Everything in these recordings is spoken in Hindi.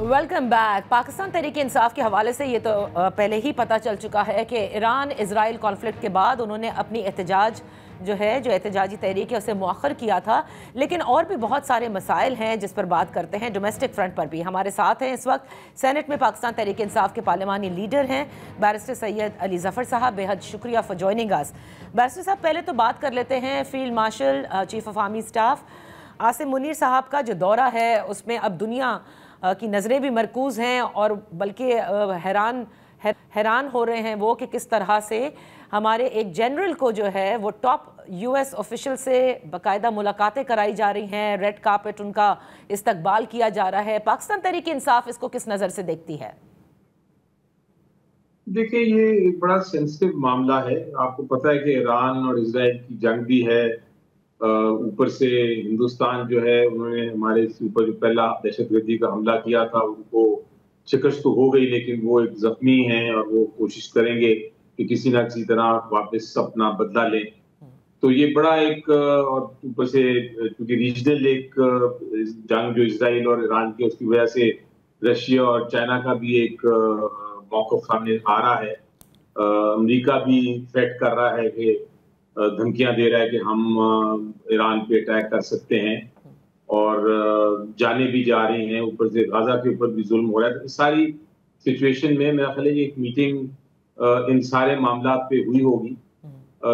Welcome back. पाकिस्तान तहरीक इंसाफ के हवाले से ये तो पहले ही पता चल चुका है कि ईरान इजराइल कॉन्फ्लिक्ट के बाद उन्होंने अपनी एहतजाज जो एहतजाजी तहरीक है उसे मौखर किया था, लेकिन और भी बहुत सारे मसाइल हैं जिस पर बात करते हैं। डोमेस्टिक फ्रंट पर भी हमारे साथ हैं इस वक्त सेनेट में पाकिस्तान तहरीक इंसाफ के पार्लिमानी लीडर हैं बैरिस्टर सैयद अली ज़फ़र साहब। बेहद शुक्रिया फॉर जॉइनिंग अस। बैरिस्टर साहब, पहले तो बात कर लेते हैं field marshal chief of army staff Asim Munir साहब का जो दौरा है उसमें अब दुनिया की नज़रें भी मरकूज़ हैं और बल्कि हैरान हो रहे हैं वो कि किस तरह से हमारे एक जनरल को जो है वो टॉप यूएस ऑफिशियल से बाकायदा मुलाकातें कराई जा रही हैं, रेड कार्पेट उनका इस्तकबाल किया जा रहा है। पाकिस्तान तहरीक इंसाफ इसको किस नज़र से देखती है? देखिए, ये एक बड़ा सेंसिटिव मामला है। आपको पता है कि ईरान और इजराइल की जंग भी है। ऊपर से हिंदुस्तान जो है उन्होंने हमारे ऊपर जो पहला दहशतगर्दी का हमला किया था उनको शिकस्त तो हो गई, लेकिन वो एक जख्मी हैं और वो कोशिश करेंगे कि किसी ना किसी तरह वापस अपना बदला लें। तो ये बड़ा एक और ऊपर से क्योंकि रीजनल एक जंग जो इजराइल और ईरान की, उसकी वजह से रशिया और चाइना का भी एक मौक़िफ़ सामने आ रहा है। अमेरिका भी थ्रेट कर रहा है कि धमकियां दे रहा है कि हम ईरान पे अटैक कर सकते हैं और जाने भी जा रही हैं। ऊपर से गाजा के ऊपर भी जुल्म हो रहा है। तो इस सारी सिचुएशन में मेरा ख्याल है कि एक मीटिंग इन सारे मामला पे हुई होगी।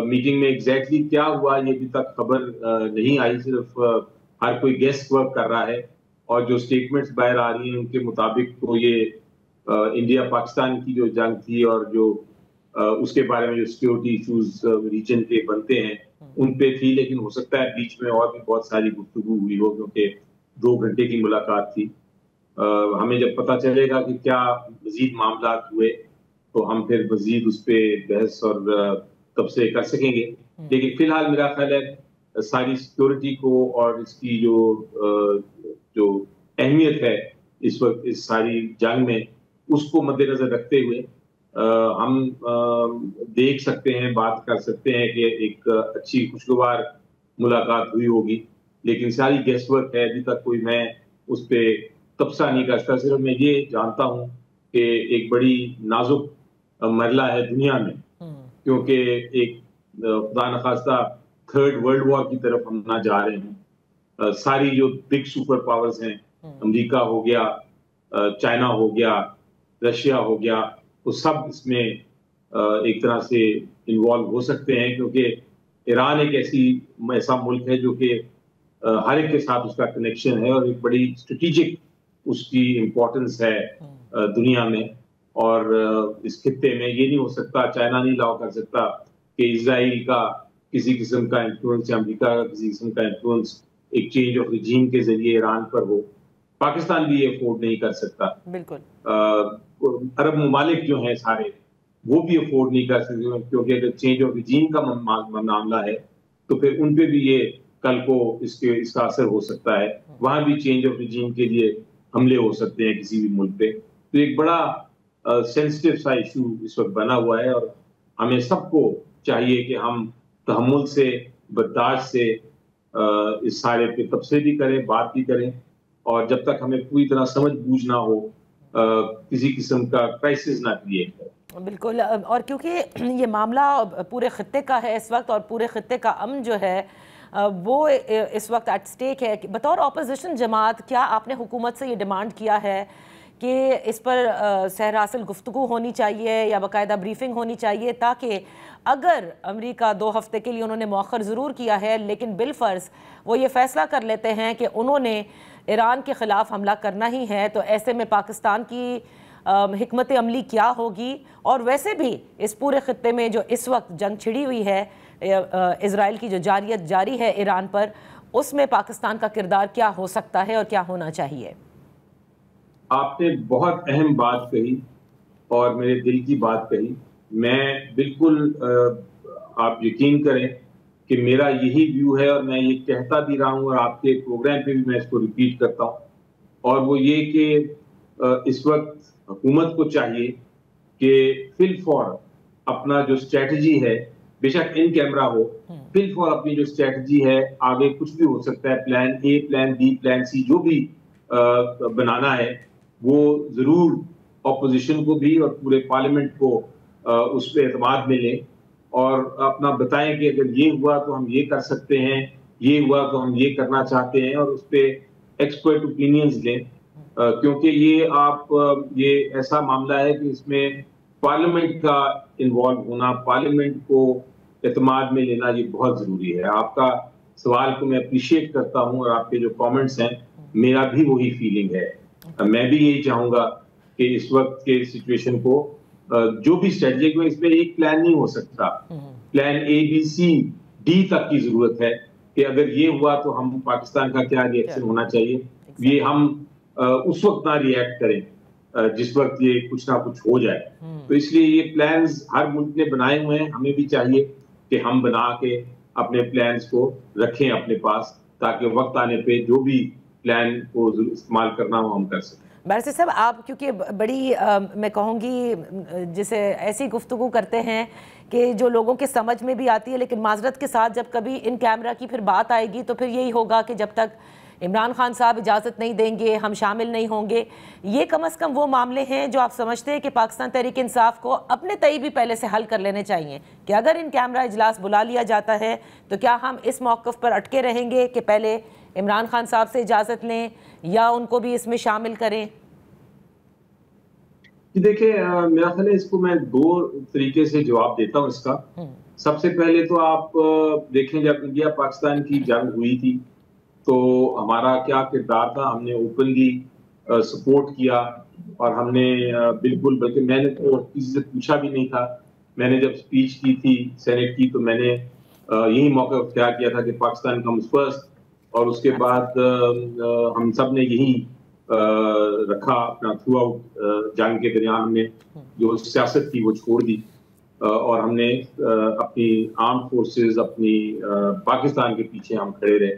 मीटिंग में एग्जैक्टली क्या हुआ ये अभी तक खबर नहीं आई। सिर्फ हर कोई गेस्ट वर्क कर रहा है और जो स्टेटमेंट्स बाहर आ रही हैं उनके मुताबिक तो ये इंडिया पाकिस्तान की जो जंग थी और जो उसके बारे में जो सिक्योरिटी इश्यूज रीजन के बनते हैं उन पे थी, लेकिन हो सकता है बीच में और भी बहुत सारी गुफ्तगू हुई हो क्योंकि 2 घंटे की मुलाकात थी। हमें जब पता चलेगा कि क्या मजीद मामला हुए तो हम फिर मजीद उस पर बहस और तबसरे कर सकेंगे। लेकिन फिलहाल मेरा ख्याल है सारी सिक्योरिटी को और इसकी जो अहमियत है इस वक्त इस सारी जंग में, उसको मद्देनजर रखते हुए हम देख सकते हैं, बात कर सकते हैं कि एक अच्छी खुशगवार मुलाकात हुई होगी। लेकिन सारी गेस्ट वर्क है, अभी तक कोई मैं उस पर तबसरा नहीं कर सकता। सिर्फ मैं ये जानता हूँ कि एक बड़ी नाजुक मरला है दुनिया में, क्योंकि एक खुदा न खास्ता थर्ड वर्ल्ड वॉर की तरफ हम ना जा रहे हैं। सारी जो बिग सुपर पावर्स हैं, अमेरिका हो गया, चाइना हो गया, रशिया हो गया, तो सब इसमें एक तरह से इन्वॉल्व हो सकते हैं, क्योंकि ईरान एक ऐसा मुल्क है जो कि हर एक के साथ उसका कनेक्शन है और एक बड़ी स्ट्रेटेजिक उसकी इम्पोर्टेंस है दुनिया में। और इस खित्ते में ये नहीं हो सकता, चाइना नहीं अलाउ कर सकता कि इजराइल का किसी किस्म का इन्फ्लुएंस या अमेरिका का किसी किस्म का इन्फ्लुएंस एक चेंज ऑफ रिजीम के जरिए ईरान पर हो। पाकिस्तान भी ये अफोर्ड नहीं कर सकता। बिल्कुल। अरब ममालिक जो हैं सारे वो भी अफोर्ड नहीं कर सकते, क्योंकि अगर चेंज ऑफ रिजीम का मामला है तो फिर उन पे भी ये कल को इसका असर हो सकता है। वहां भी चेंज ऑफ रिजीम के लिए हमले हो सकते हैं किसी भी मुल्क पे। तो एक बड़ा सेंसिटिव सा इशू इस वक्त बना हुआ है और हमें सबको चाहिए कि हम तहम्मुल से, बर्दाश्त से इस सारे पे तबसरे भी करें, बात भी करें, और जब तक हमें पूरी तरह समझ बूझ ना हो किसी किस्म का क्राइसिस ना क्रिएट करें। बिल्कुल। और क्योंकि ये मामला पूरे खत्ते का है इस वक्त और पूरे खत्ते का अमन जो है वो इस वक्त एट स्टेक है, बतौर ऑपोजिशन जमात क्या आपने हुकूमत से ये डिमांड किया है कि इस पर सहरासिल गुफ्तगू होनी चाहिए या बाकायदा ब्रीफिंग होनी चाहिए, ताकि अगर अमेरिका 2 हफ्ते के लिए उन्होंने मौखर ज़रूर किया है लेकिन बिलफर्ज वो ये फ़ैसला कर लेते हैं कि उन्होंने ईरान के ख़िलाफ़ हमला करना ही है, तो ऐसे में पाकिस्तान की हिकमत अमली क्या होगी? और वैसे भी इस पूरे खत्ते में जो इस वक्त जंग छिड़ी हुई है इजराइल की जो जारियत जारी है ईरान पर, उसमें पाकिस्तान का किरदार क्या हो सकता है और क्या होना चाहिए? आपने बहुत अहम बात कही और मेरे दिल की बात कही। मैं बिल्कुल आप यकीन करें कि मेरा यही व्यू है और मैं ये कहता भी रहा हूँ और आपके प्रोग्राम पे भी मैं इसको रिपीट करता हूँ, और वो ये कि इस वक्त हुकूमत को चाहिए कि फिल फॉर अपना जो स्ट्रेटजी है, बेशक इन कैमरा हो, फिल फॉर अपनी जो स्ट्रेटजी है, आगे कुछ भी हो सकता है, plan A, plan B, plan C, जो भी बनाना है, वो जरूर ऑपोजिशन को भी और पूरे पार्लियामेंट को उस पर एतमाद में लें और अपना बताएं कि अगर ये हुआ तो हम ये कर सकते हैं, ये हुआ तो हम ये करना चाहते हैं, और उस पर एक्सपर्ट ओपिनियंस लें। क्योंकि ये ऐसा मामला है कि इसमें पार्लियामेंट का इन्वॉल्व होना, पार्लियामेंट को एतमाद में लेना, ये बहुत जरूरी है। आपका सवाल को मैं अप्रिशिएट करता हूं और आपके जो कमेंट्स हैं, मेरा भी वही फीलिंग है। मैं भी यही चाहूंगा कि इस वक्त के सिचुएशन को जो भी स्ट्रेटजी में, इसमें एक प्लान नहीं हो सकता, plan A B C D तक की जरूरत है कि अगर ये हुआ तो हम पाकिस्तान का क्या रिएक्शन होना चाहिए। ये हम उस वक्त ना रिएक्ट करें जिस वक्त ये कुछ ना कुछ हो जाए। तो इसलिए ये प्लान्स हर मुल्क ने बनाए हुए हैं, हमें भी चाहिए कि हम बना के अपने प्लान्स को रखें अपने पास, ताकि वक्त आने पे जो भी प्लान को इस्तेमाल करना हो हम कर सकें। बैरिस्टर साहब, आप क्योंकि बड़ी मैं कहूँगी जिसे ऐसी गुफ्तगू करते हैं कि जो लोगों के समझ में भी आती है, लेकिन माजरत के साथ जब कभी इन कैमरा की फिर बात आएगी तो फिर यही होगा कि जब तक इमरान खान साहब इजाज़त नहीं देंगे हम शामिल नहीं होंगे। ये कम से कम वो मामले हैं जो आप समझते हैं कि पाकिस्तान तहरीक इंसाफ को अपने तय भी पहले से हल कर लेने चाहिए कि अगर इन कैमरा इजलास बुला लिया जाता है तो क्या हम इस मौक़िफ़ पर अटके रहेंगे कि पहले इमरान खान साहब से इजाज़त लें या उनको भी इसमें शामिल करें? देखिए, मेरा ख्याल है इसको मैं दो तरीके से जवाब देता हूँ इसका। सबसे पहले तो आप देखें, जब इंडिया पाकिस्तान की जंग हुई थी तो हमारा क्या किरदार था। हमने ओपनली सपोर्ट किया और हमने बिल्कुल, बल्कि मैंने तो किसी से पूछा भी नहीं था। मैंने जब स्पीच की थी सेनेट की तो मैंने यही मौका अख्तियार किया था कि पाकिस्तान कम्स फर्स्ट, और उसके बाद हम सब ने यही रखा अपना थ्रू आउट जंग के दरमियान। हमने जो सियासत थी वो छोड़ दी और हमने अपनी आर्म फोर्सेस, अपनी पाकिस्तान के पीछे हम खड़े रहे।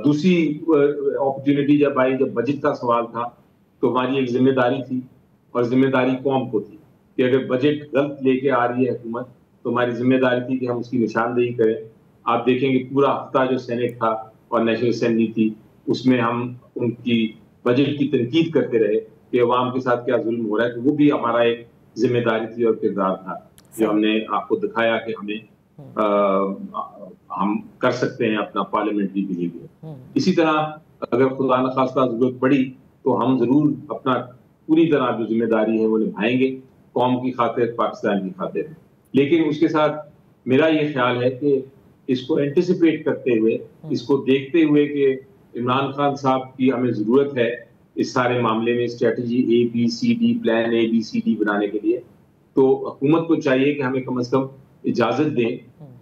दूसरी अपॉर्चुनिटी जब आई, जब बजट का सवाल था, तो हमारी एक जिम्मेदारी थी और जिम्मेदारी कौम को थी कि अगर बजट गलत लेके आ रही है हुकूमत तो हमारी जिम्मेदारी थी कि हम उसकी निशानदेही करें। आप देखेंगे पूरा हफ्ता जो सेनेट था और नेशनल असेंबली थी, उसमें हम उनकी बजट की तनकीद करते रहे कि अवाम के साथ क्या जुल्म हो रहा है। तो वो भी हमारा एक जिम्मेदारी थी और किरदार था जो हमने आपको दिखाया कि हम कर सकते हैं अपना पार्लियामेंट्री बिहेवियर। इसी तरह अगर खुदा न खास्ता जरूरत पड़ी तो हम जरूर अपना पूरी तरह जो जिम्मेदारी है वो निभाएंगे, कौम की खातिर, पाकिस्तान की खातिर। लेकिन उसके साथ मेरा ये ख्याल है कि इसको एंटिसिपेट करते हुए, इसको देखते हुए कि इमरान खान साहब की हमें जरूरत है इस सारे मामले में स्ट्रेटजी ABCD, प्लान ABCD बनाने के लिए, तो हुकूमत को चाहिए कि हमें कम से कम इजाजत दें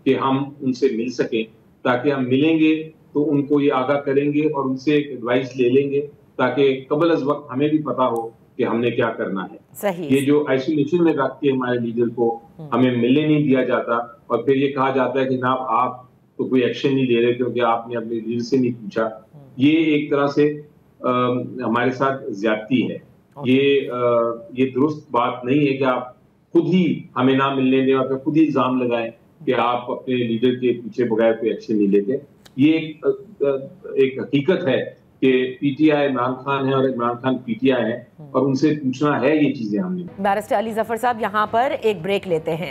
कि हम उनसे मिल सकें, ताकि हम मिलेंगे तो उनको ये आगाह करेंगे और उनसे एक एडवाइस ले लेंगे, ताकि कबल अज वक्त हमें भी पता हो कि हमने क्या करना है। सही। ये जो आइसोलेशन में रख के हमारे लीडर को हमें मिलने नहीं दिया जाता और फिर ये कहा जाता है कि ना आप तो कोई एक्शन नहीं ले रहे क्योंकि आपने अपने लीडर से नहीं पूछा, ये एक तरह से हमारे साथ ज्यादती है। ये दुरुस्त बात नहीं है कि आप खुद ही हमें ना मिलने दें और फिर खुद ही इल्जाम लगाएं कि आप अपने लीडर के पीछे बगैर कोई एक्शन नहीं लेते। ये एक हकीकत है कि PTI इमरान खान है और इमरान खान PTI है और उनसे पूछना है ये चीजें हमने। बैरिस्टर अली जफर साहब, यहाँ पर एक ब्रेक लेते हैं।